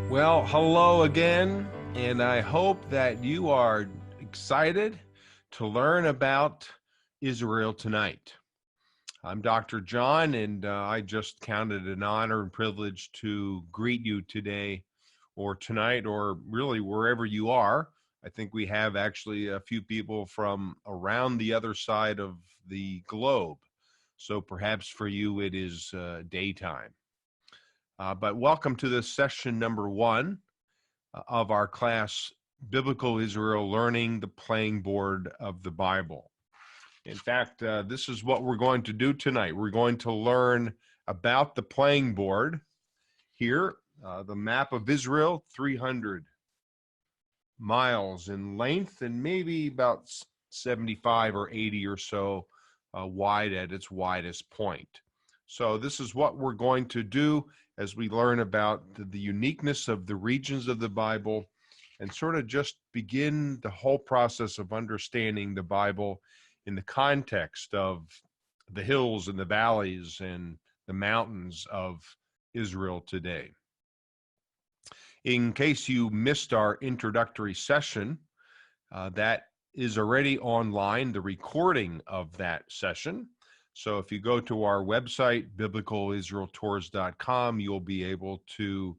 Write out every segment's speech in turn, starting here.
Well, hello again, and I hope that you are excited to learn about Israel tonight. I'm Dr. John, and I just counted an honor and privilege to greet you today or tonight, or really wherever you are. I think we have actually a few people from around the other side of the globe. So perhaps for you it is daytime. But welcome to this session number 1 of our class, Biblical Israel, Learning the Playing Board of the Bible. In fact, this is what we're going to do tonight. We're going to learn about the playing board here, the map of Israel, 300 miles in length and maybe about 75 or 80 or so wide at its widest point. So this is what we're going to do as we learn about the uniqueness of the regions of the Bible and sort of just begin the whole process of understanding the Bible in the context of the hills and the valleys and the mountains of Israel today. In case you missed our introductory session, that is already online, the recording of that session. So if you go to our website, biblicalisraeltours.com, you'll be able to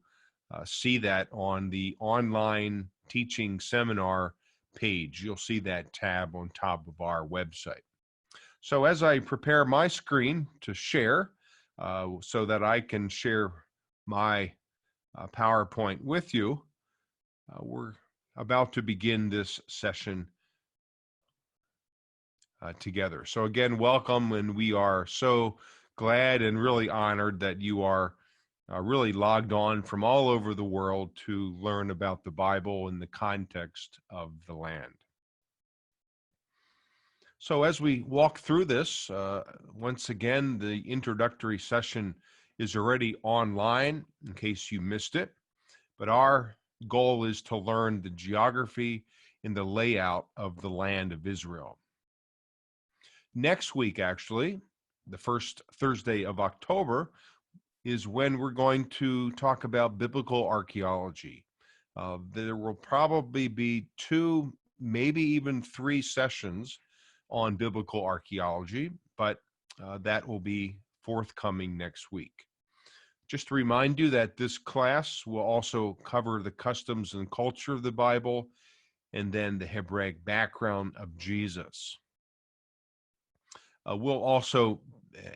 see that on the online teaching seminar page. You'll see that tab on top of our website. So as I prepare my screen to share so that I can share my PowerPoint with you, we're about to begin this session together. So again, welcome, and we are so glad and really honored that you are really logged on from all over the world to learn about the Bible in the context of the land. So as we walk through this, once again, the introductory session is already online in case you missed it, but our goal is to learn the geography and the layout of the land of Israel. Next week, actually, the first Thursday of October, is when we're going to talk about biblical archaeology. There will probably be 2, maybe even 3 sessions on biblical archaeology, but that will be forthcoming next week. Just to remind you that this class will also cover the customs and culture of the Bible and then the Hebraic background of Jesus. We'll also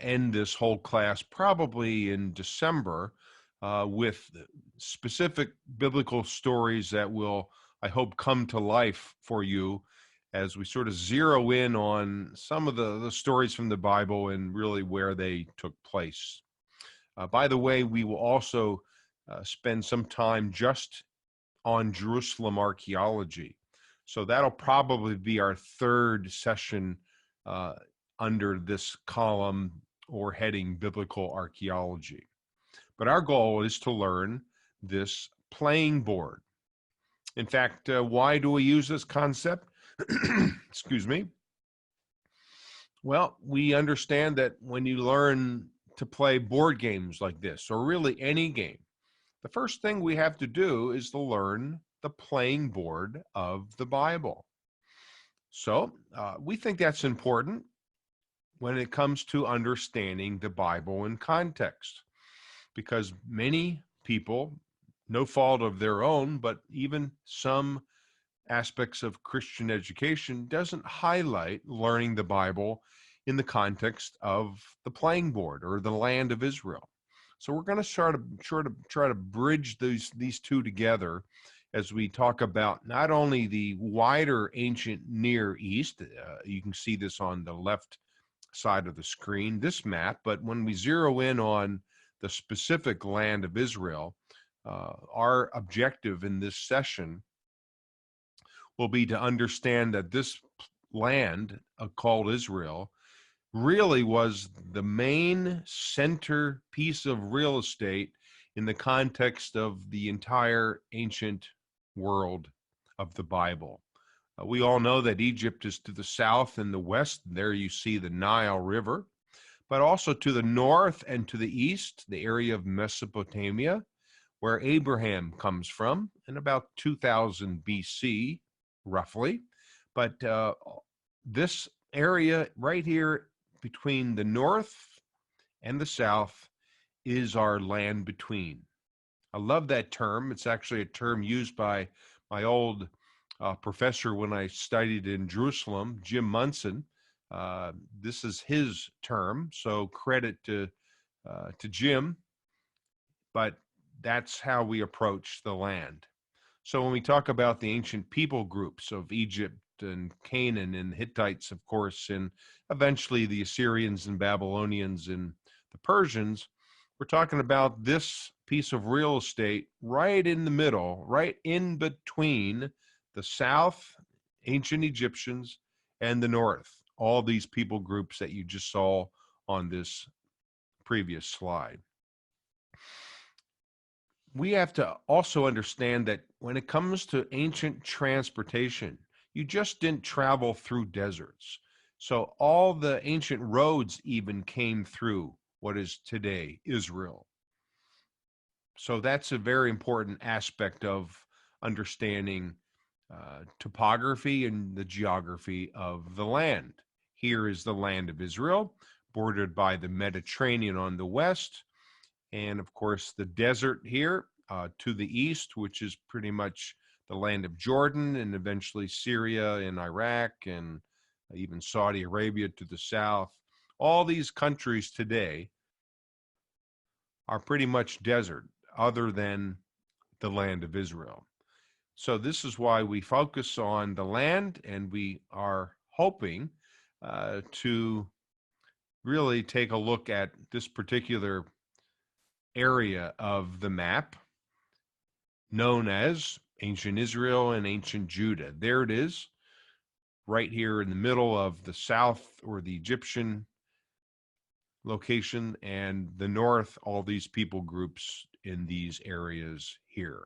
end this whole class probably in December with specific biblical stories that will, I hope, come to life for you as we sort of zero in on some of the stories from the Bible and really where they took place. By the way, we will also spend some time just on Jerusalem archaeology. So that'll probably be our 3rd session under this column or heading Biblical Archaeology. But our goal is to learn this playing board. In fact, why do we use this concept? Excuse me. Well, we understand that when you learn to play board games like this, or really any game, the first thing we have to do is to learn the playing board of the Bible. So we think that's important when it comes to understanding the Bible in context, because many people, no fault of their own, but even some aspects of Christian education doesn't highlight learning the Bible in the context of the playing board or the land of Israel. So we're going to try to bridge these two together as we talk about not only the wider ancient Near East, you can see this on the left side of the screen, this map, but when we zero in on the specific land of Israel, our objective in this session will be to understand that this land called Israel really was the main center piece of real estate in the context of the entire ancient world of the Bible. We all know that Egypt is to the south and the west. There you see the Nile River, but also to the north and to the east, the area of Mesopotamia, where Abraham comes from in about 2000 BC, roughly. But this area right here between the north and the south is our land between. I love that term. It's actually a term used by my old professor when I studied in Jerusalem, Jim Munson. This is his term, so credit to Jim, but that's how we approach the land. So when we talk about the ancient people groups of Egypt and Canaan and Hittites, of course, and eventually the Assyrians and Babylonians and the Persians, we're talking about this piece of real estate right in the middle, right in between the south, ancient Egyptians, and the north, all these people groups that you just saw on this previous slide. We have to also understand that when it comes to ancient transportation, you just didn't travel through deserts. So all the ancient roads even came through what is today Israel. So that's a very important aspect of understanding topography and the geography of the land. Here is the land of Israel, bordered by the Mediterranean on the west, and of course the desert here to the east, which is pretty much the land of Jordan and eventually Syria and Iraq and even Saudi Arabia to the south. All these countries today are pretty much desert other than the land of Israel. So this is why we focus on the land, and we are hoping to really take a look at this particular area of the map known as ancient Israel and ancient Judah. There it is, right here in the middle of the south, or the Egyptian location, and the north, all these people groups in these areas here.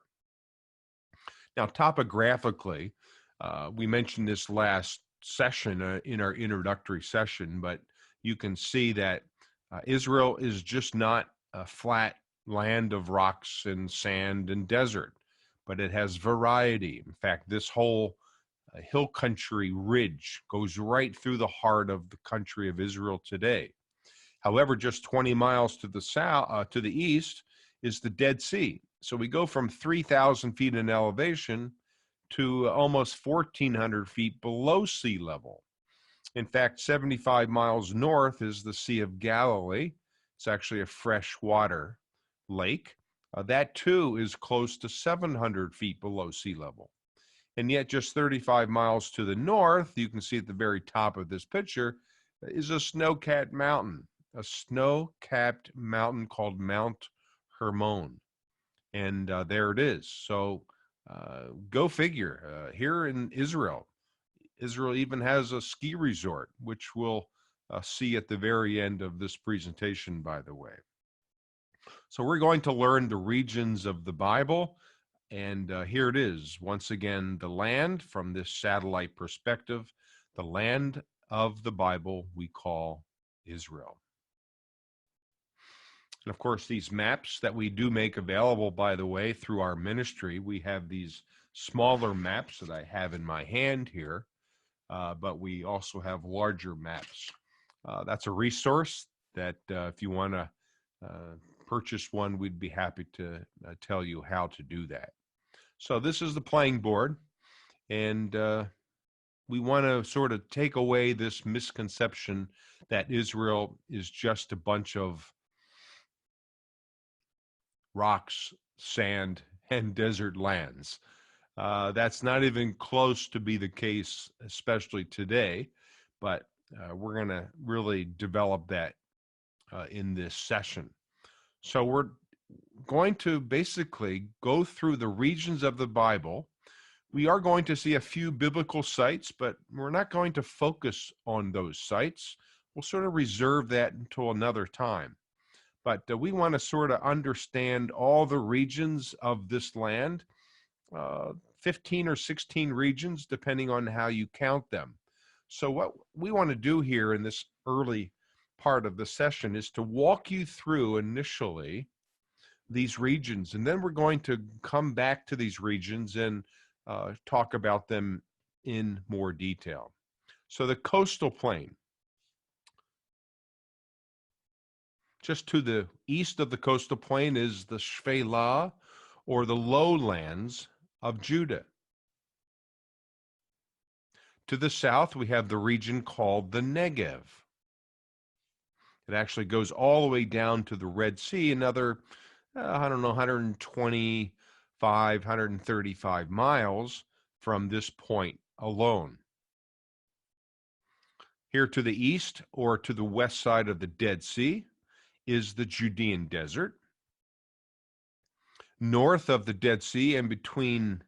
Now, topographically, we mentioned this last session in our introductory session, but you can see that Israel is just not a flat land of rocks and sand and desert, but it has variety. In fact, this whole hill country ridge goes right through the heart of the country of Israel today. However, just 20 miles to the south, to the east, is the Dead Sea. So we go from 3,000 feet in elevation to almost 1,400 feet below sea level. In fact, 75 miles north is the Sea of Galilee. It's actually a freshwater lake. That too is close to 700 feet below sea level. And yet just 35 miles to the north, you can see at the very top of this picture, is a snow-capped mountain called Mount Hermon. And there it is. So go figure. Here in Israel, Israel even has a ski resort, which we'll see at the very end of this presentation, by the way. So we're going to learn the regions of the Bible. And here it is. Once again, the land from this satellite perspective, the land of the Bible we call Israel. And of course, these maps that we do make available, by the way, through our ministry, we have these smaller maps that I have in my hand here, but we also have larger maps. That's a resource that if you want to purchase one, we'd be happy to tell you how to do that. So this is the playing board, and we want to sort of take away this misconception that Israel is just a bunch of rocks, sand, and desert lands. That's not even close to be the case, especially today, but we're going to really develop that in this session. So we're going to basically go through the regions of the Bible. We are going to see a few biblical sites, but we're not going to focus on those sites. We'll sort of reserve that until another time. But we want to sort of understand all the regions of this land, 15 or 16 regions, depending on how you count them. So what we want to do here in this early part of the session is to walk you through initially these regions, and then we're going to come back to these regions and talk about them in more detail. So the coastal plain, just to the east of the coastal plain is the Shephelah, or the lowlands of Judah. To the south, we have the region called the Negev. It actually goes all the way down to the Red Sea, another, 125, 135 miles from this point alone. Here to the east, or to the west side of the Dead Sea, is the Judean Desert. North of the Dead Sea and between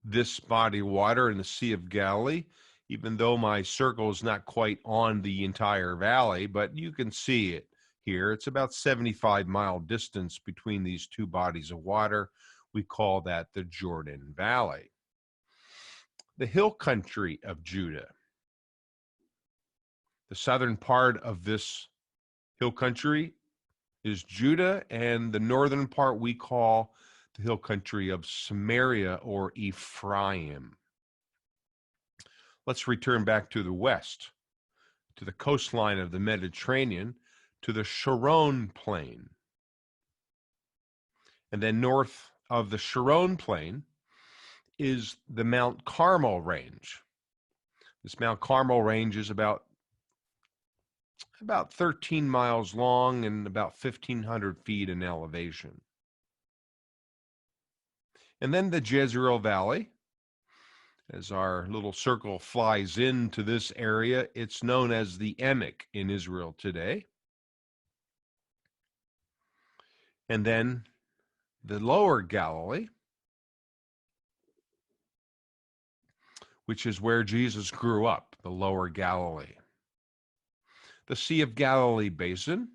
this body of water and the Sea of Galilee, even though my circle is not quite on the entire valley, but you can see it here. It's about 75-mile distance between these two bodies of water. We call that the Jordan Valley. The hill country of Judah. The southern part of this hill country is Judah, and the northern part we call the hill country of Samaria, or Ephraim. Let's return back to the west, to the coastline of the Mediterranean, to the Sharon Plain. And then north of the Sharon Plain is the Mount Carmel range. This Mount Carmel range is about 13 miles long and about 1,500 feet in elevation. And then the Jezreel Valley. As our little circle flies into this area, it's known as the Emek in Israel today. And then the lower Galilee, which is where Jesus grew up, the lower Galilee. The Sea of Galilee basin,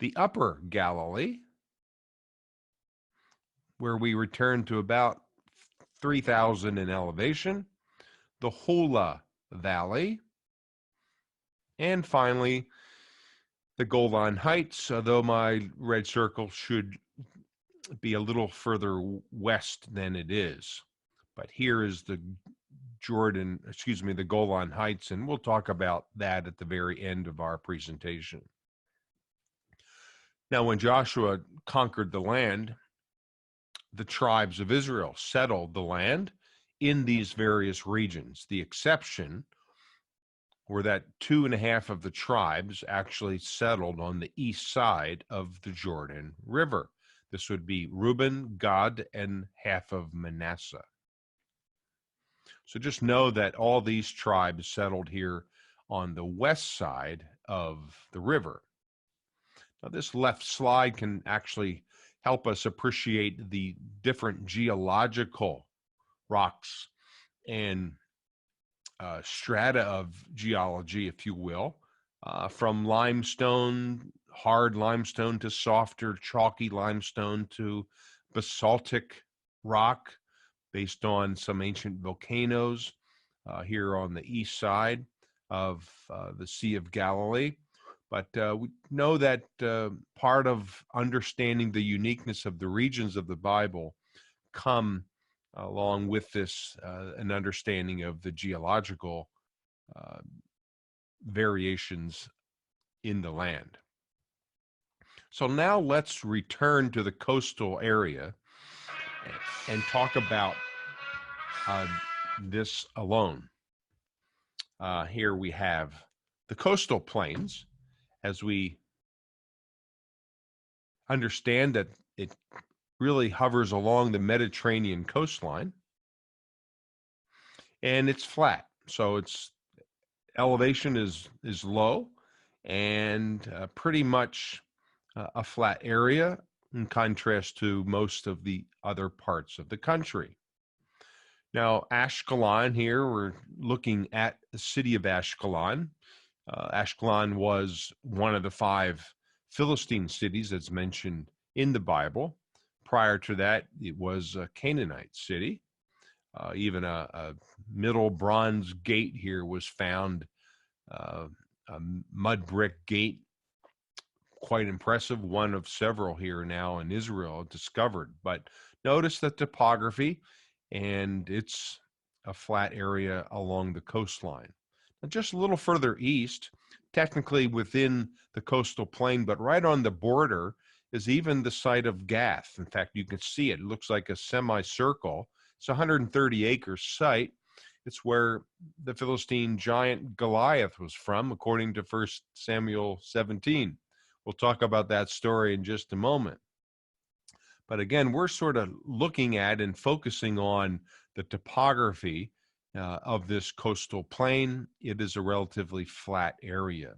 the upper Galilee, where we return to about 3,000 in elevation, the Hula Valley, and finally, the Golan Heights, although my red circle should be a little further west than it is. But here is the the Golan Heights, and we'll talk about that at the very end of our presentation. Now, when Joshua conquered the land, the tribes of Israel settled the land in these various regions. The exception were that 2.5 of the tribes actually settled on the east side of the Jordan River. This would be Reuben, Gad, and half of Manasseh. So just know that all these tribes settled here on the west side of the river. Now, this left slide can actually help us appreciate the different geological rocks and strata of geology, if you will, from limestone, hard limestone, to softer, chalky limestone, to basaltic rock based on some ancient volcanoes here on the east side of the Sea of Galilee. But we know that part of understanding the uniqueness of the regions of the Bible come along with this an understanding of the geological variations in the land. So now let's return to the coastal area and talk about this alone. Here we have the coastal plains, as we understand that it really hovers along the Mediterranean coastline, and it's flat. So its elevation is low and pretty much a flat area in contrast to most of the other parts of the country. Now, Ashkelon here, we're looking at the city of Ashkelon. Ashkelon was one of the 5 Philistine cities that's mentioned in the Bible. Prior to that, it was a Canaanite city. Even a Middle Bronze gate here was found, a mud brick gate quite impressive, one of several here now in Israel discovered. But notice the topography, and it's a flat area along the coastline. Now, just a little further east, technically within the coastal plain, but right on the border is even the site of Gath. In fact, you can see it. It looks like a semicircle. It's a 130-acre site. It's where the Philistine giant Goliath was from, according to 1 Samuel 17. We'll talk about that story in just a moment. But again, we're sort of looking at and focusing on the topography of this coastal plain. It is a relatively flat area.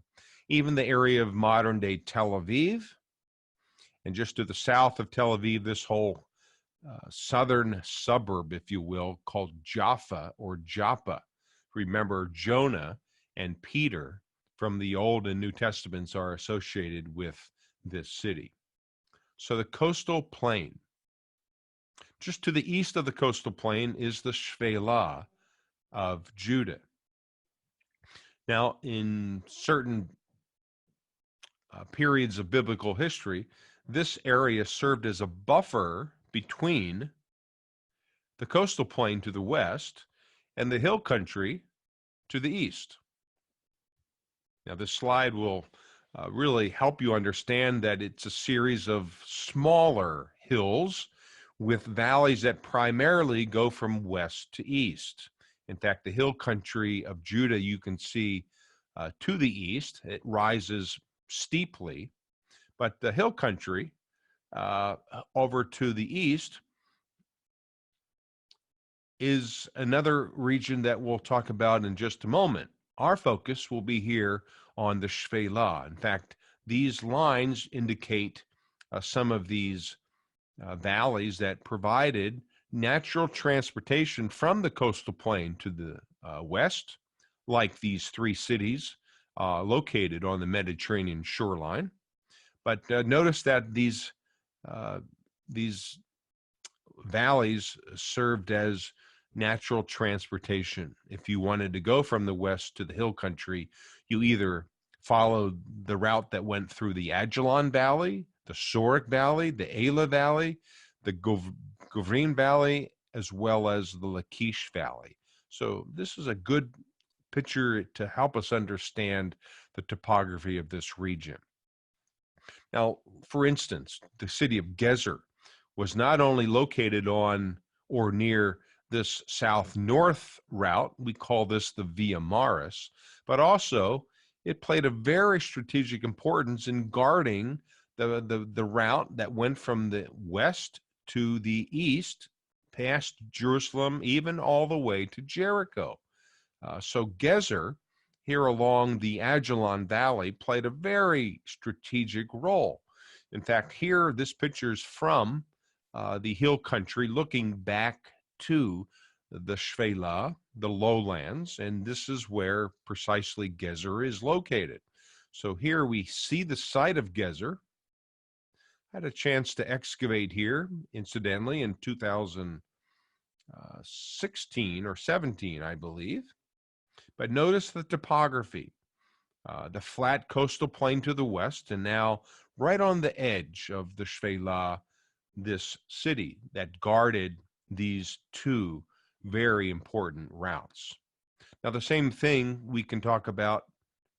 Even the area of modern-day Tel Aviv, and just to the south of Tel Aviv, this whole southern suburb, if you will, called Jaffa or Joppa. Remember, Jonah and Peter from the Old and New Testaments are associated with this city. So the coastal plain. Just to the east of the coastal plain is the Shephelah of Judah. Now, in certain periods of biblical history, this area served as a buffer between the coastal plain to the west and the hill country to the east. Now, this slide will really help you understand that it's a series of smaller hills with valleys that primarily go from west to east. In fact, the hill country of Judah, you can see to the east, it rises steeply, but the hill country over to the east is another region that we'll talk about in just a moment. Our focus will be here on the Shephelah. In fact, these lines indicate some of these valleys that provided natural transportation from the coastal plain to the west, like these three cities located on the Mediterranean shoreline. But notice that these valleys served as natural transportation. If you wanted to go from the west to the hill country, you either followed the route that went through the Ajalon Valley, the Sorek Valley, the Elah Valley, the Govrim Valley, as well as the Lachish Valley. So this is a good picture to help us understand the topography of this region. Now, for instance, the city of Gezer was not only located on or near this south-north route, we call this the Via Maris, but also it played a very strategic importance in guarding the route that went from the west to the east, past Jerusalem, even all the way to Jericho. So Gezer, here along the Ajalon Valley, played a very strategic role. In fact, here, this picture is from the hill country looking back to the Shephelah, the lowlands, and this is where precisely Gezer is located. So here we see the site of Gezer. I had a chance to excavate here, incidentally, in 2016 or 17, I believe. But notice the topography, the flat coastal plain to the west, and now right on the edge of the Shephelah, this city that guarded these two very important routes. Now, the same thing we can talk about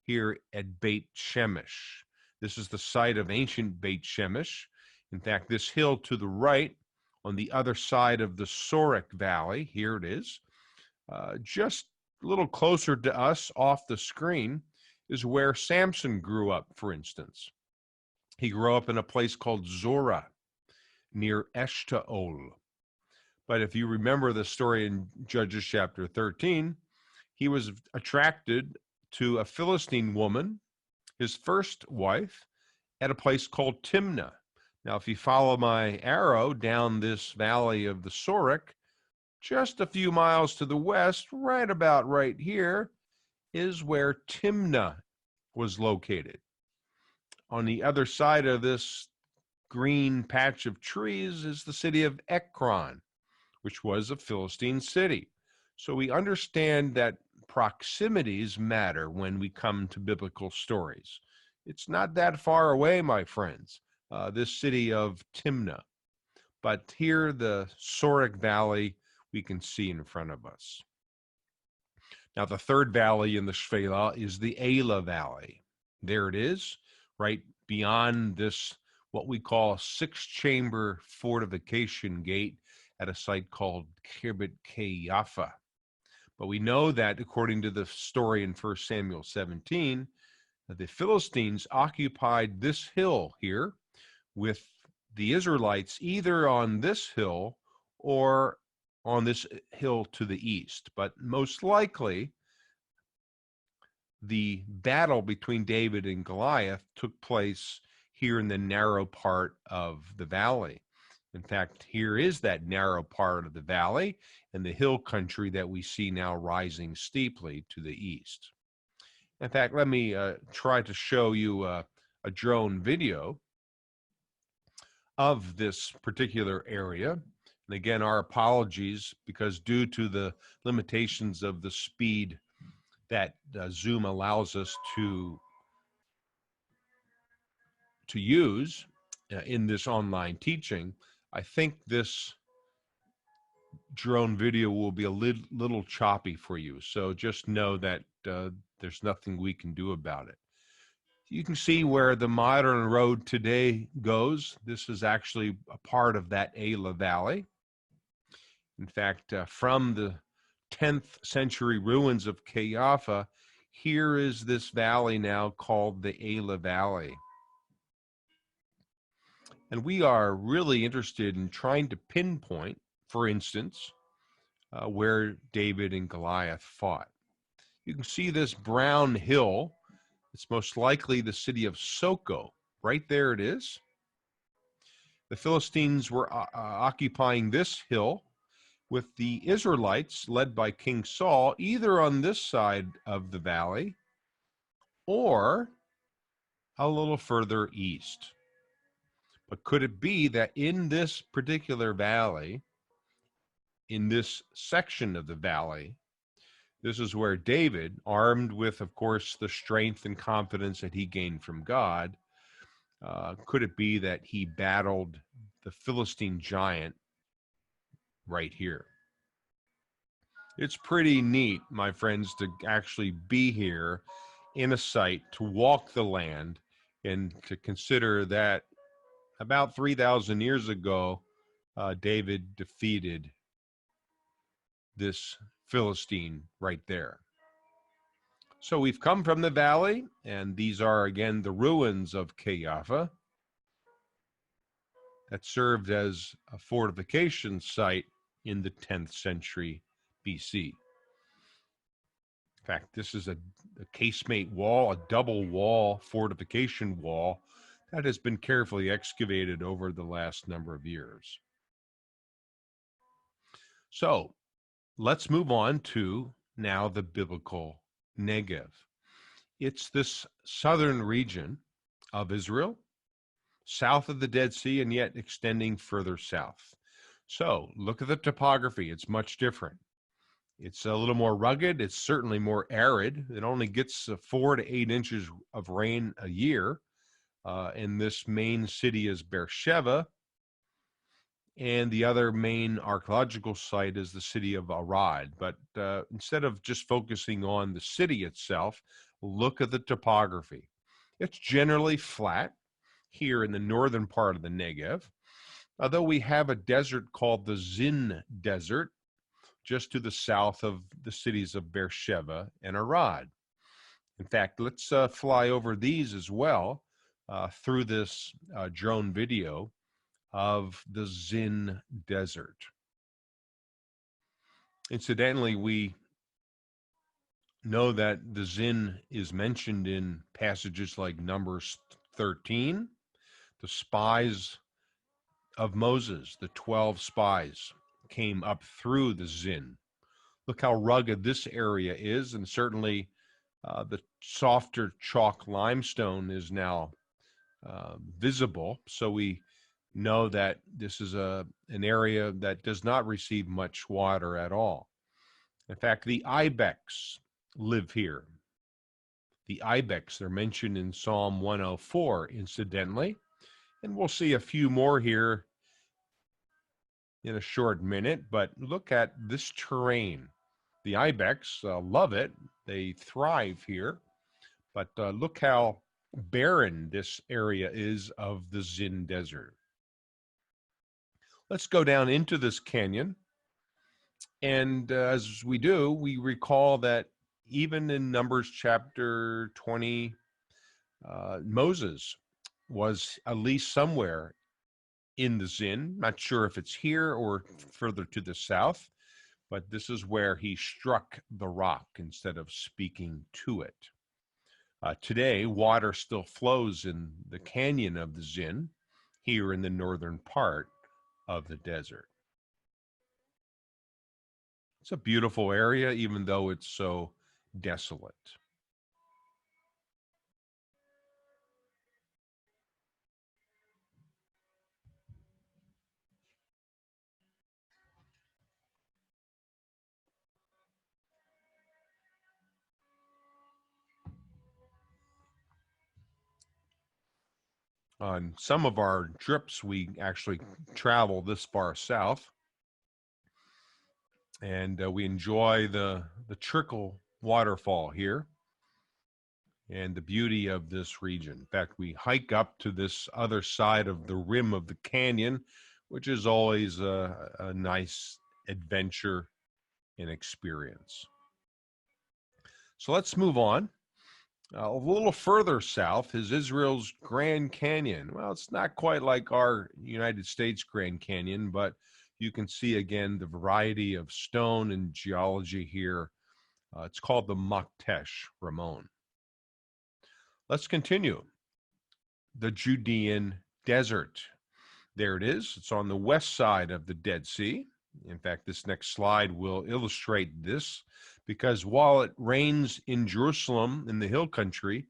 here at Beit Shemesh. This is the site of ancient Beit Shemesh. In fact, this hill to the right, on the other side of the Sorek Valley, here it is, just a little closer to us off the screen, is where Samson grew up, for instance. He grew up in a place called Zorah, near Eshtaol. But if you remember the story in Judges chapter 13, he was attracted to a Philistine woman, his first wife, at a place called Timnah. Now, if you follow my arrow down this valley of the Sorek, just a few miles to the west, right about right here, is where Timnah was located. On the other side of this green patch of trees is the city of Ekron, which was a Philistine city. So we understand that proximities matter when we come to biblical stories. It's not that far away, my friends, this city of Timnah. But here, the Sorek Valley we can see in front of us. Now, the third valley in the Shephelah is the Elah Valley. There it is, right beyond this, what we call a six-chamber fortification gate at a site called Kibbutz Yafa. But we know that, according to the story in 1 Samuel 17, the Philistines occupied this hill here with the Israelites either on this hill or on this hill to the east. But most likely, the battle between David and Goliath took place here in the narrow part of the valley. In fact, here is that narrow part of the valley and the hill country that we see now rising steeply to the east. In fact, let me try to show you a drone video of this particular area. And again, our apologies, because due to the limitations of the speed that Zoom allows us to use in this online teaching, I think this drone video will be a little choppy for you. So just know that there's nothing we can do about it. You can see where the modern road today goes. This is actually a part of that Elah Valley. In fact, from the 10th century ruins of Yafa, here is this valley now called the Elah Valley. And we are really interested in trying to pinpoint, for instance, where David and Goliath fought. You can see this brown hill. It's most likely the city of Soko. Right there it is. The Philistines were occupying this hill, with the Israelites, led by King Saul, either on this side of the valley or a little further east. But could it be that in this particular valley, in this section of the valley, this is where David, armed with, of course, the strength and confidence that he gained from God, could it be that he battled the Philistine giant right here? It's pretty neat, my friends, to actually be here in a site, to walk the land, and to consider that about 3,000 years ago, David defeated this Philistine right there. So we've come from the valley, and these are, again, the ruins of Yafa that served as a fortification site in the 10th century BC. In fact, this is a casemate wall, a double wall fortification wall that has been carefully excavated over the last number of years. So let's move on to now the biblical Negev. It's this southern region of Israel, south of the Dead Sea, and yet extending further south. So look at the topography. It's much different. It's a little more rugged. It's certainly more arid. It only gets 4 to 8 inches of rain a year. And this main city is Beersheba. And the other main archaeological site is the city of Arad. But instead of just focusing on the city itself, look at the topography. It's generally flat here in the northern part of the Negev, although we have a desert called the Zin Desert, just to the south of the cities of Beersheba and Arad. In fact, let's fly over these as well through this drone video of the Zin Desert. Incidentally, we know that the Zin is mentioned in passages like Numbers 13, the spies of Moses, the 12 spies, came up through the Zin. Look how rugged this area is, and certainly the softer chalk limestone is now visible. So we know that this is an area that does not receive much water at all. In fact, the ibex live here. the ibex. They're mentioned in Psalm 104, incidentally. And we'll see a few more here in a short minute, but look at this terrain. The ibex love it. They thrive here. But look how barren this area is of the Zin Desert. Let's go down into this canyon. And as we do, we recall that even in Numbers chapter 20, Moses was at least somewhere in the Zin. Not sure if it's here or further to the south, but this is where he struck the rock instead of speaking to it. Today, water still flows in the canyon of the Zin, here in the northern part of the desert. It's a beautiful area, even though it's so desolate. On some of our trips, we actually travel this far south, and we enjoy the trickle waterfall here and the beauty of this region. In fact, we hike up to this other side of the rim of the canyon, which is always a nice adventure and experience. So let's move on. A little further south is Israel's Grand Canyon. Well, it's not quite like our United States Grand Canyon, but you can see again the variety of stone and geology here. It's called the Maktesh Ramon. Let's continue. The Judean Desert. There it is. It's on the west side of the Dead Sea. In fact, this next slide will illustrate this, because while it rains in Jerusalem in the hill country,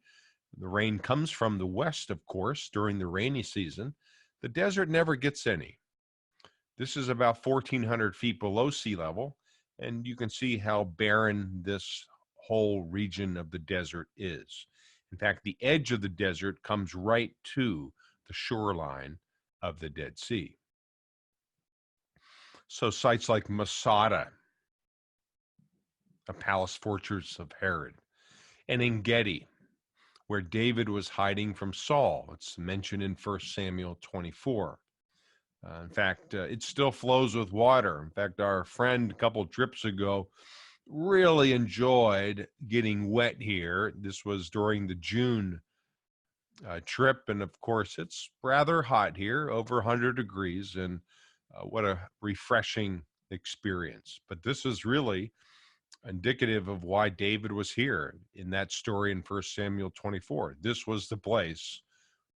the rain comes from the west, of course, during the rainy season. The desert never gets any. This is about 1,400 feet below sea level, and you can see how barren this whole region of the desert is. In fact, the edge of the desert comes right to the shoreline of the Dead Sea. So sites like Masada, a palace fortress of Herod, and En-Gedi, where David was hiding from Saul. It's mentioned in 1 Samuel 24. In fact, it still flows with water. In fact, our friend a couple trips ago really enjoyed getting wet here. This was during the June trip, and of course, it's rather hot here, over 100 degrees, and what a refreshing experience. But this is really indicative of why David was here in that story in 1 Samuel 24. This was the place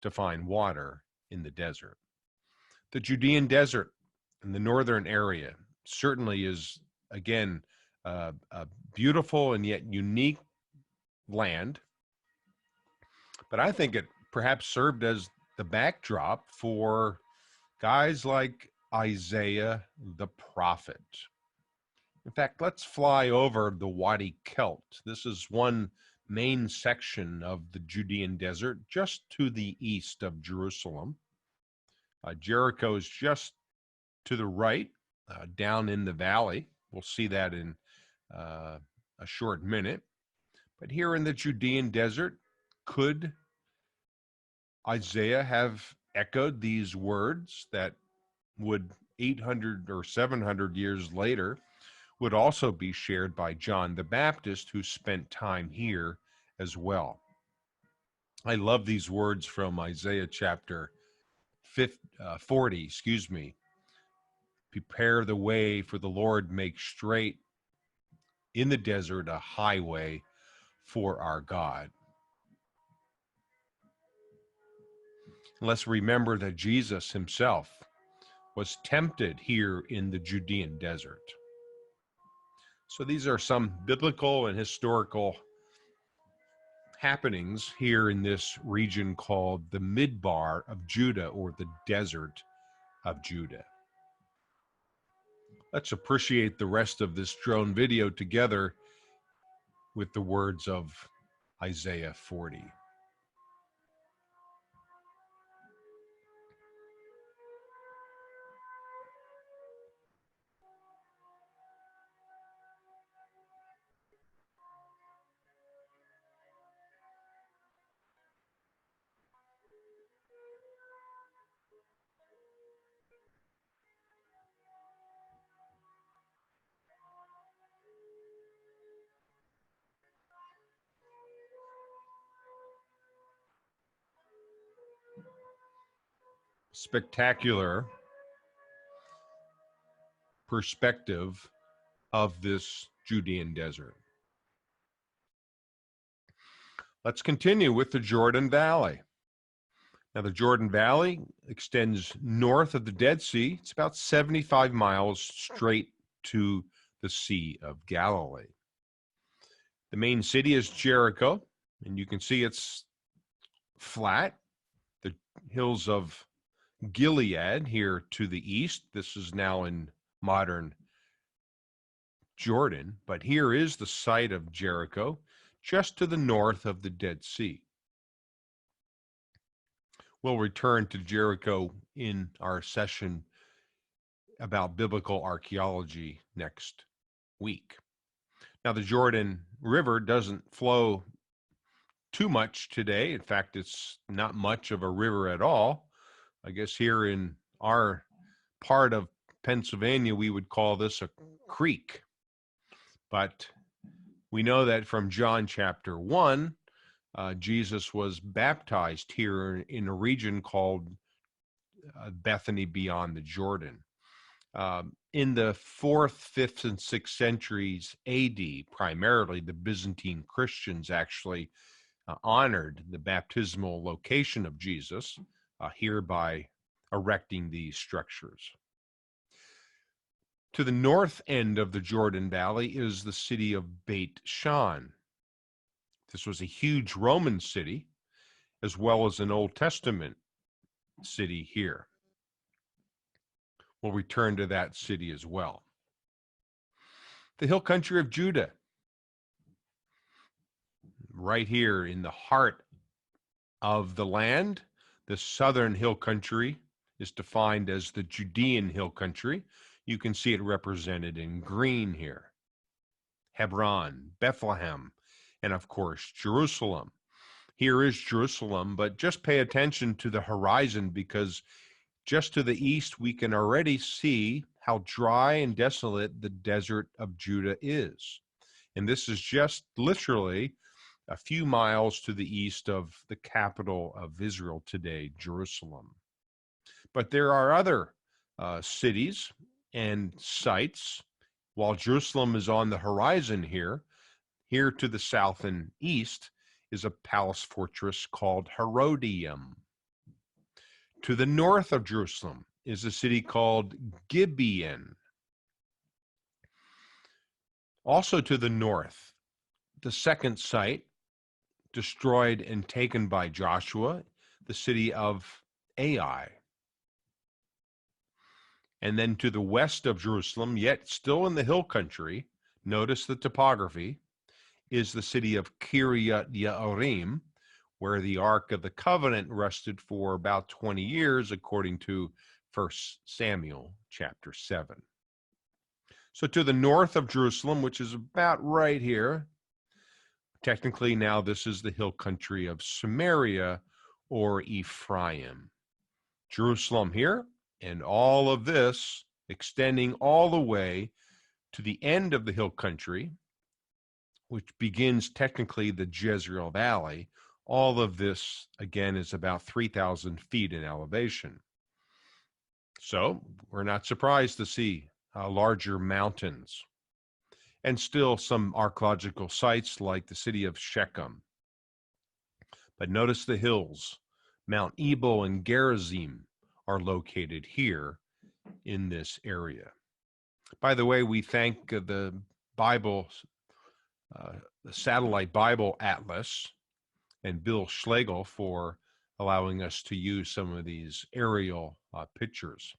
to find water in the desert. The Judean Desert in the northern area certainly is, again, a beautiful and yet unique land. But I think it perhaps served as the backdrop for guys like Isaiah the prophet. In fact, let's fly over the Wadi Kelt. This is one main section of the Judean Desert, just to the east of Jerusalem. Jericho is just to the right, down in the valley. We'll see that in a short minute. But here in the Judean Desert, could Isaiah have echoed these words that would 800 or 700 years later would also be shared by John the Baptist, who spent time here as well? I love these words from Isaiah chapter 40, Prepare the way for the Lord, make straight in the desert a highway for our God. Let's remember that Jesus himself was tempted here in the Judean desert. So these are some biblical and historical happenings here in this region called the Midbar of Judah, or the Desert of Judah. Let's appreciate the rest of this drone video together with the words of Isaiah 40. Spectacular perspective of this Judean desert. Let's continue with the Jordan Valley. Now, the Jordan Valley extends north of the Dead Sea. It's about 75 miles straight to the Sea of Galilee. The main city is Jericho, and you can see it's flat. The hills of Gilead here to the east. This is now in modern Jordan, but here is the site of Jericho, just to the north of the Dead Sea. We'll return to Jericho in our session about biblical archaeology next week. Now, the Jordan River doesn't flow too much today. In fact, it's not much of a river at all. I guess here in our part of Pennsylvania, we would call this a creek. But we know that from John chapter 1, Jesus was baptized here in a region called Bethany beyond the Jordan. In the 4th, 5th, and 6th centuries AD, primarily the Byzantine Christians actually honored the baptismal location of Jesus here by erecting these structures. To the north end of the Jordan Valley is the city of Beit Shan. This was a huge Roman city, as well as an Old Testament city here. We'll return to that city as well. The hill country of Judah, right here in the heart of the land. The southern hill country is defined as the Judean hill country. You can see it represented in green here. Hebron, Bethlehem, and of course, Jerusalem. Here is Jerusalem, but just pay attention to the horizon, because just to the east, we can already see how dry and desolate the desert of Judah is. And this is just literally a few miles to the east of the capital of Israel today, Jerusalem. But there are other cities and sites. While Jerusalem is on the horizon here to the south and east is a palace fortress called Herodium. To the north of Jerusalem is a city called Gibeon. Also to the north, the second site destroyed and taken by Joshua, the city of Ai. And then to the west of Jerusalem, yet still in the hill country, notice the topography, is the city of Kiryat Yearim, where the Ark of the Covenant rested for about 20 years, according to 1 Samuel chapter 7. So to the north of Jerusalem, which is about right here, technically now this is the hill country of Samaria or Ephraim. Jerusalem here, and all of this extending all the way to the end of the hill country, which begins technically the Jezreel Valley. All of this, again, is about 3,000 feet in elevation. So we're not surprised to see larger mountains, and still some archaeological sites like the city of Shechem. But notice the hills. Mount Ebal and Gerizim are located here in this area. By the way, we thank the Bible, the Satellite Bible Atlas, and Bill Schlegel for allowing us to use some of these aerial pictures.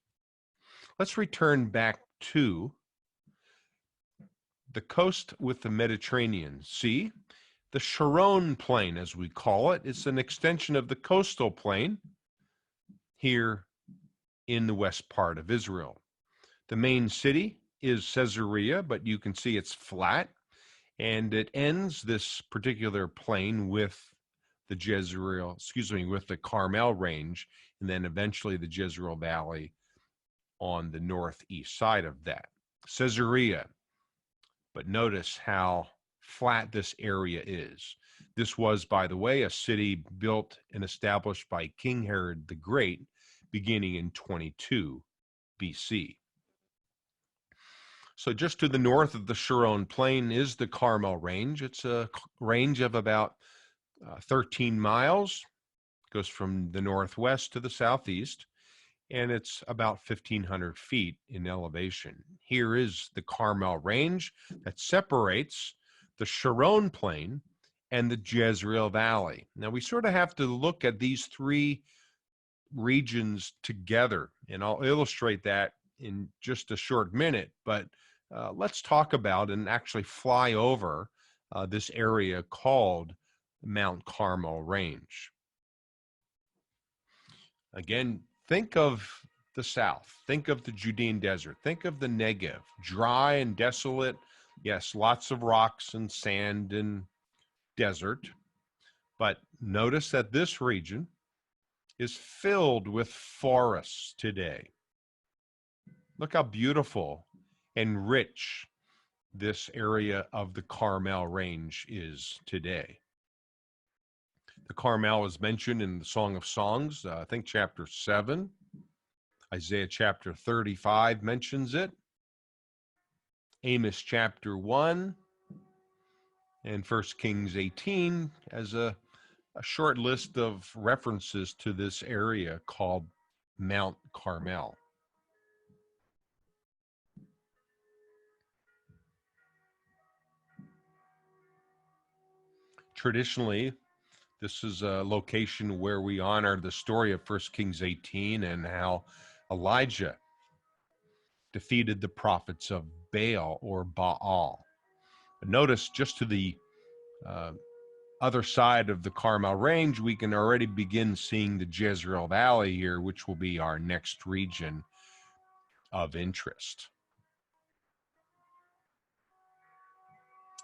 Let's return back to the coast with the Mediterranean Sea. the Sharon Plain, as we call it. It's an extension of the coastal plain here in the west part of Israel. The main city is Caesarea, but you can see it's flat, and it ends this particular plain with with the Carmel range, and then eventually the Jezreel Valley on the northeast side of that. Caesarea, but notice how flat this area is. This was, by the way, a city built and established by King Herod the Great beginning in 22 BC. So just to the north of the Sharon Plain is the Carmel Range. It's a range of about 13 miles, goes from the northwest to the southeast, and it's about 1,500 feet in elevation. Here is the Carmel Range that separates the Sharon Plain and the Jezreel Valley. Now, we sort of have to look at these three regions together, and I'll illustrate that in just a short minute, but let's talk about and actually fly over this area called Mount Carmel Range. Again, think of the south, think of the Judean Desert, think of the Negev, dry and desolate. Yes, lots of rocks and sand and desert, but notice that this region is filled with forests today. Look how beautiful and rich this area of the Carmel Range is today. The Carmel is mentioned in the Song of Songs, I think chapter 7. Isaiah chapter 35 mentions it. Amos chapter 1. And 1 Kings 18 as a short list of references to this area called Mount Carmel. Traditionally, this is a location where we honor the story of 1 Kings 18 and how Elijah defeated the prophets of Baal or Baal. But notice just to the other side of the Carmel Range, we can already begin seeing the Jezreel Valley here, which will be our next region of interest.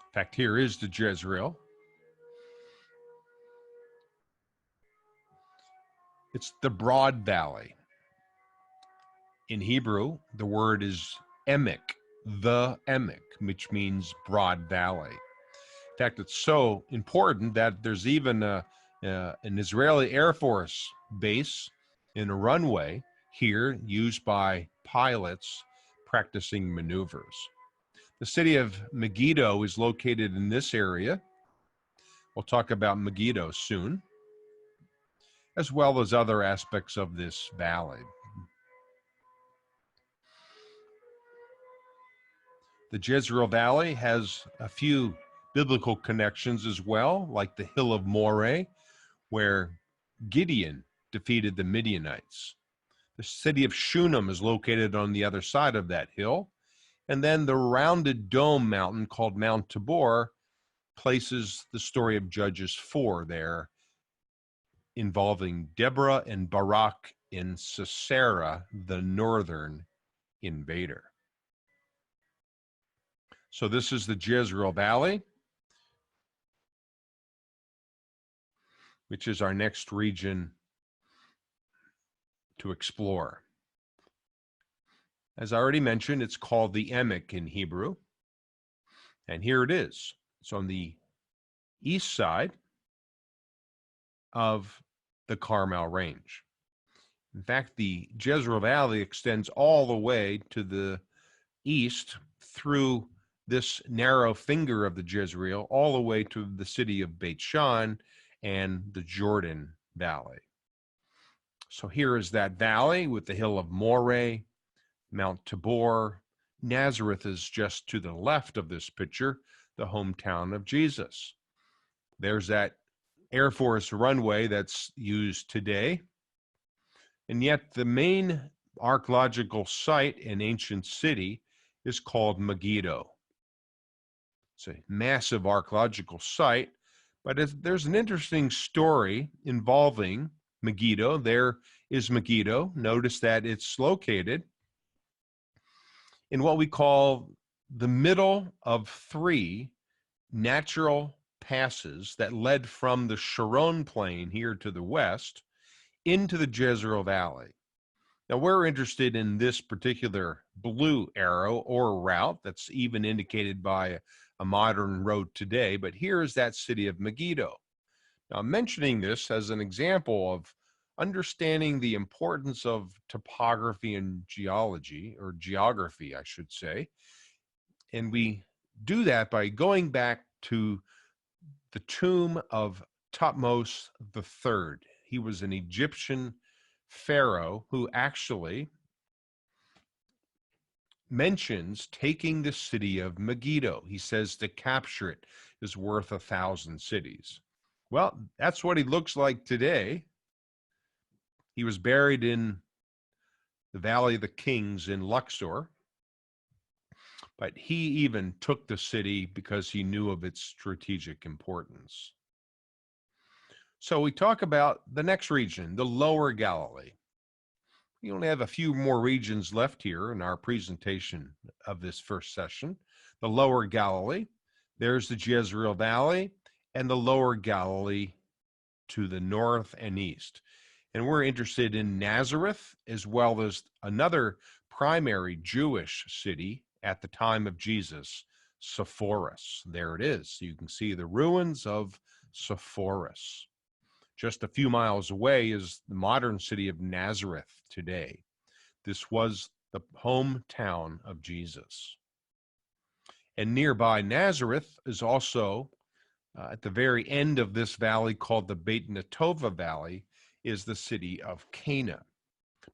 In fact, here is the Jezreel. It's the broad valley. In Hebrew, the word is emek, the emek, which means broad valley. In fact, it's so important that there's even an Israeli Air Force base in a runway here used by pilots practicing maneuvers. The city of Megiddo is located in this area. We'll talk about Megiddo soon, as well as other aspects of this valley. The Jezreel Valley has a few biblical connections as well, like the Hill of Moreh, where Gideon defeated the Midianites. The city of Shunem is located on the other side of that hill. And then the rounded dome mountain called Mount Tabor places the story of Judges 4 there, involving Deborah and Barak in Sisera, the northern invader. So this is the Jezreel Valley, which is our next region to explore. As I already mentioned, it's called the Emek in Hebrew. And here it is. It's on the east side of the Carmel Range. In fact, the Jezreel Valley extends all the way to the east through this narrow finger of the Jezreel, all the way to the city of Beit Shan and the Jordan Valley. So here is that valley with the hill of Moreh, Mount Tabor. Nazareth is just to the left of this picture, the hometown of Jesus. There's that Air Force runway that's used today. And yet the main archaeological site in ancient city is called Megiddo. It's a massive archaeological site But there's an interesting story involving Megiddo. There is Megiddo. Notice that it's located in what we call the middle of three natural passes that led from the Sharon Plain here to the west into the Jezreel Valley. Now, we're interested in this particular blue arrow or route that's even indicated by a modern road today, but here is that city of Megiddo. Now, I'm mentioning this as an example of understanding the importance of topography and geology, or geography, I should say. And we do that by going back to the tomb of Thutmose III. He was an Egyptian pharaoh who actually mentions taking the city of Megiddo. He says to capture it is worth 1,000 cities. Well, that's what he looks like today. He was buried in the Valley of the Kings in Luxor, but he even took the city because he knew of its strategic importance. So we talk about the next region, the Lower Galilee. We only have a few more regions left here in our presentation of this first session. The Lower Galilee, there's the Jezreel Valley, and the Lower Galilee to the north and east. And we're interested in Nazareth, as well as another primary Jewish city at the time of Jesus, Sepphoris. There it is. You can see the ruins of Sepphoris. Just a few miles away is the modern city of Nazareth today. This was the hometown of Jesus. And nearby Nazareth is also, at the very end of this valley called the Beit Netova Valley, is the city of Cana.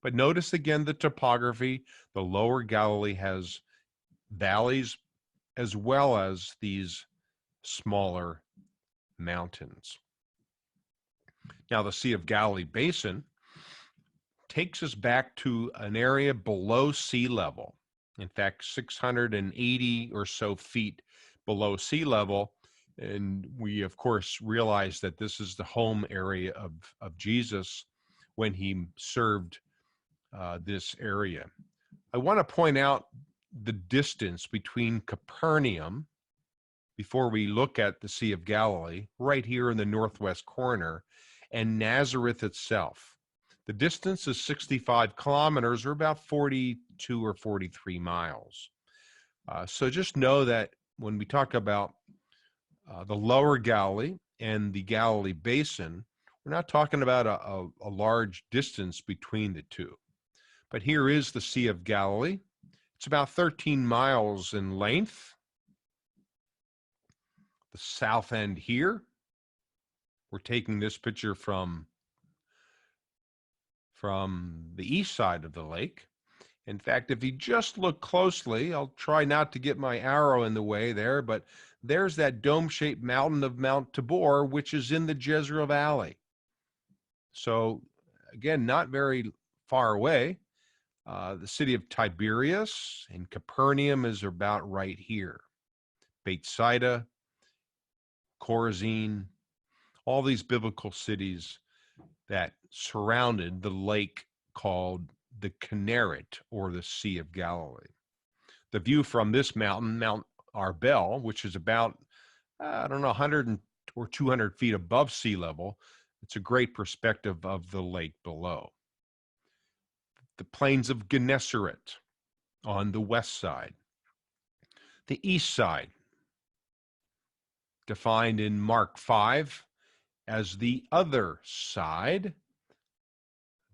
But notice again the topography. The Lower Galilee has valleys as well as these smaller mountains. Now, the Sea of Galilee Basin takes us back to an area below sea level. In fact, 680 or so feet below sea level. And we, of course, realize that this is the home area of Jesus when he served this area. I want to point out the distance between Capernaum, before we look at the Sea of Galilee, right here in the northwest corner, and Nazareth itself. The distance is 65 kilometers, or about 42 or 43 miles. So just know that when we talk about the Lower Galilee and the Galilee Basin, we're not talking about a large distance between the two. But here is the Sea of Galilee. It's about 13 miles in length. The south end here. We're taking this picture from the east side of the lake. In fact, if you just look closely, I'll try not to get my arrow in the way there, but there's that dome-shaped mountain of Mount Tabor, which is in the Jezreel Valley. So again, not very far away. The city of Tiberias and Capernaum is about right here. Bethsaida, Chorazin, all these biblical cities that surrounded the lake called the Kinneret, or the Sea of Galilee. The view from this mountain, Mount Arbel, which is about, 100 or 200 feet above sea level, it's a great perspective of the lake below. The plains of Gennesaret on the west side. The east side, defined in Mark 5 as the other side.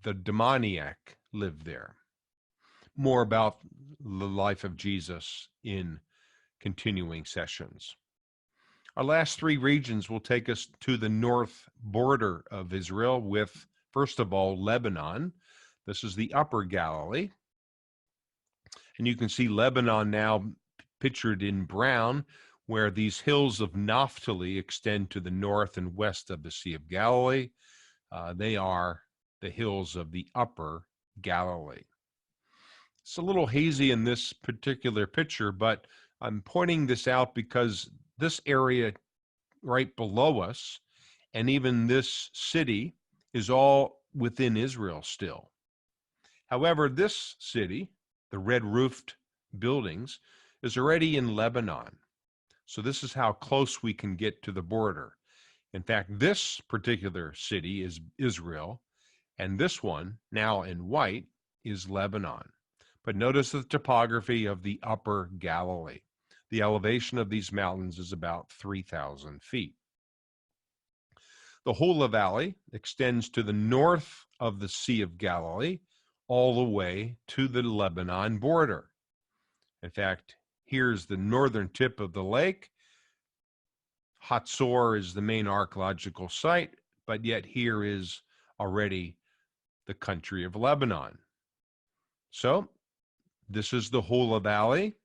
The demoniac lived there. More about the life of Jesus in continuing sessions. Our last three regions will take us to the north border of Israel with, first of all, Lebanon. This is the Upper Galilee. And you can see Lebanon now pictured in brown, where these hills of Naphtali extend to the north and west of the Sea of Galilee. They are the hills of the Upper Galilee. It's a little hazy in this particular picture, but I'm pointing this out because this area right below us, and even this city is all within Israel still. However, this city, the red-roofed buildings, is already in Lebanon. So this is how close we can get to the border. In fact, this particular city is Israel, and this one, now in white, is Lebanon. But notice the topography of the upper Galilee. The elevation of these mountains is about 3,000 feet. The Hula Valley extends to the north of the Sea of Galilee, all the way to the Lebanon border. In fact, here's the northern tip of the lake. Hatzor is the main archaeological site, but yet here is already the country of Lebanon. So this is the Hula Valley.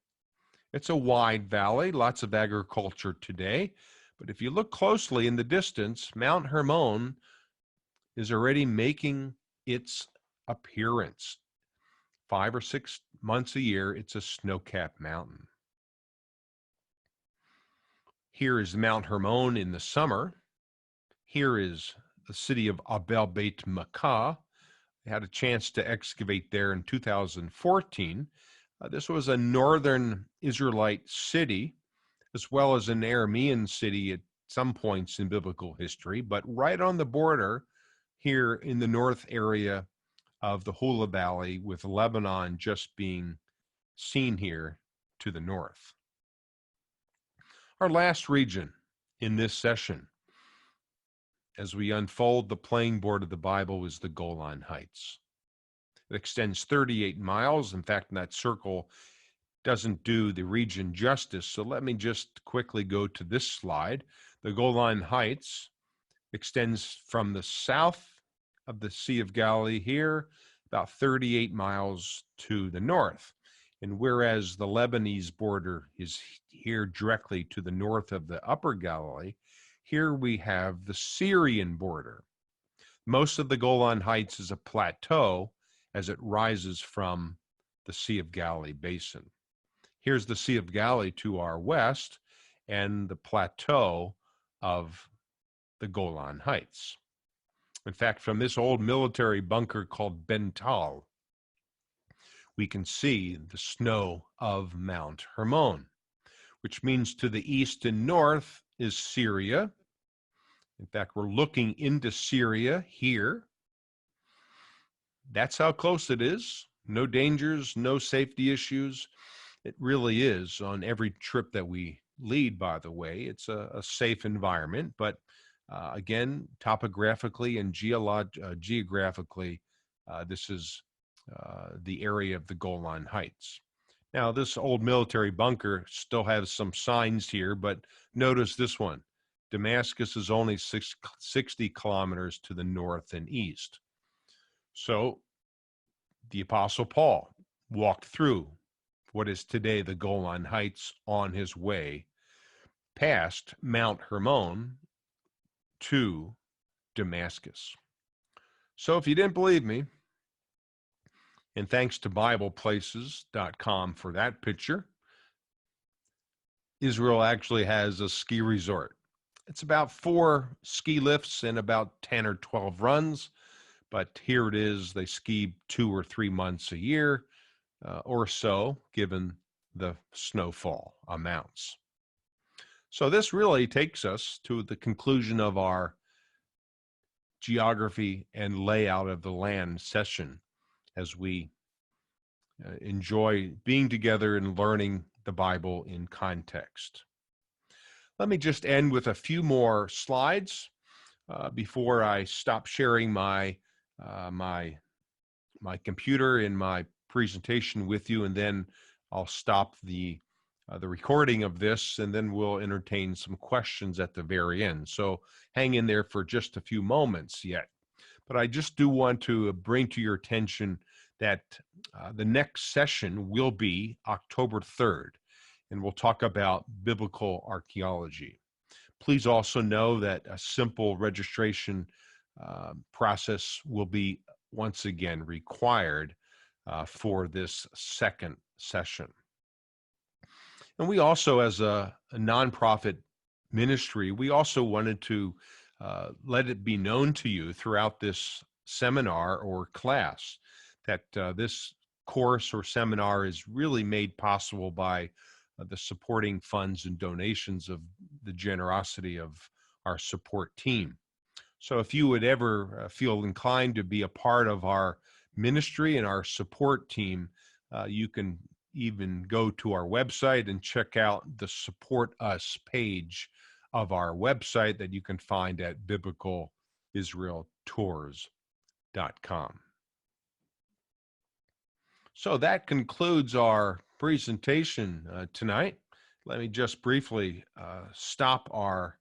It's a wide valley, lots of agriculture today. But if you look closely in the distance, Mount Hermon is already making its appearance. 5 or 6 months a year, it's a snow-capped mountain. Here is Mount Hermon in the summer. Here is the city of Abel Beit Makkah. I had a chance to excavate there in 2014. This was a northern Israelite city, as well as an Aramean city at some points in biblical history, but right on the border here in the north area of the Hula Valley, with Lebanon just being seen here to the north. Our last region in this session, as we unfold the playing board of the Bible, is the Golan Heights. It extends 38 miles. In fact, that circle doesn't do the region justice, so let me just quickly go to this slide. The Golan Heights extends from the south of the Sea of Galilee here, about 38 miles to the north. And whereas the Lebanese border is here directly to the north of the upper Galilee, here we have the Syrian border. Most of the Golan Heights is a plateau as it rises from the Sea of Galilee basin. Here's the Sea of Galilee to our west and the plateau of the Golan Heights. In fact, from this old military bunker called Bental, we can see the snow of Mount Hermon, which means to the east and north is Syria. In fact, we're looking into Syria here. That's how close it is. No dangers, no safety issues. It really is on every trip that we lead, by the way. It's a safe environment, but again, topographically and geographically, this is the area of the Golan Heights. Now, this old military bunker still has some signs here, but notice this one. Damascus is only 60 kilometers to the north and east. So the Apostle Paul walked through what is today the Golan Heights on his way past Mount Hermon to Damascus. So if you didn't believe me, and thanks to BiblePlaces.com for that picture, Israel actually has a ski resort. It's about 4 ski lifts and about 10 or 12 runs, but here it is. They ski 2 or 3 months a year or so, given the snowfall amounts. So this really takes us to the conclusion of our geography and layout of the land session, as we enjoy being together and learning the Bible in context. Let me just end with a few more slides before I stop sharing my computer and my presentation with you, and then I'll stop the recording of this, and then we'll entertain some questions at the very end. So hang in there for just a few moments yet. But I just do want to bring to your attention that the next session will be October 3rd, and we'll talk about biblical archaeology. Please also know that a simple registration process will be once again required for this second session. And we also, as a nonprofit ministry, we also wanted to let it be known to you throughout this seminar or class that this course or seminar is really made possible by the supporting funds and donations of the generosity of our support team. So if you would ever feel inclined to be a part of our ministry and our support team, you can even go to our website and check out the Support Us page of our website that you can find at biblical-israel-tours.com. So that concludes our presentation tonight. Let me just briefly stop our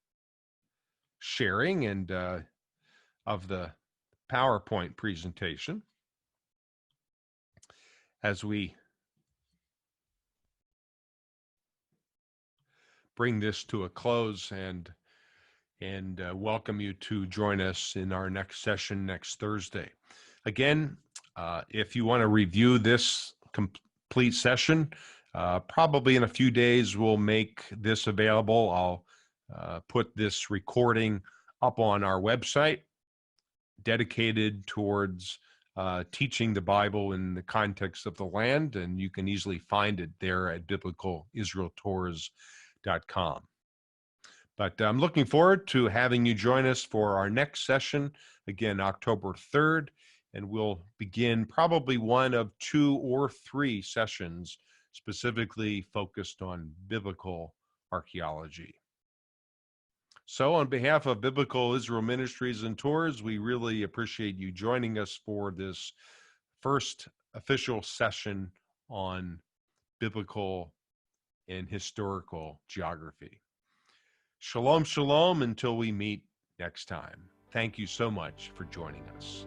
sharing and of the PowerPoint presentation as we bring this to a close and welcome you to join us in our next session next Thursday. Again, if you want to review this complete session, probably in a few days we'll make this available. I'll put this recording up on our website dedicated towards teaching the Bible in the context of the land, and you can easily find it there at biblical-israel-tours.com. But I'm looking forward to having you join us for our next session, again, October 3rd, and we'll begin probably one of 2 or 3 sessions specifically focused on biblical archaeology. So on behalf of Biblical Israel Ministries and Tours, we really appreciate you joining us for this first official session on biblical and historical geography. Shalom, shalom, until we meet next time. Thank you so much for joining us.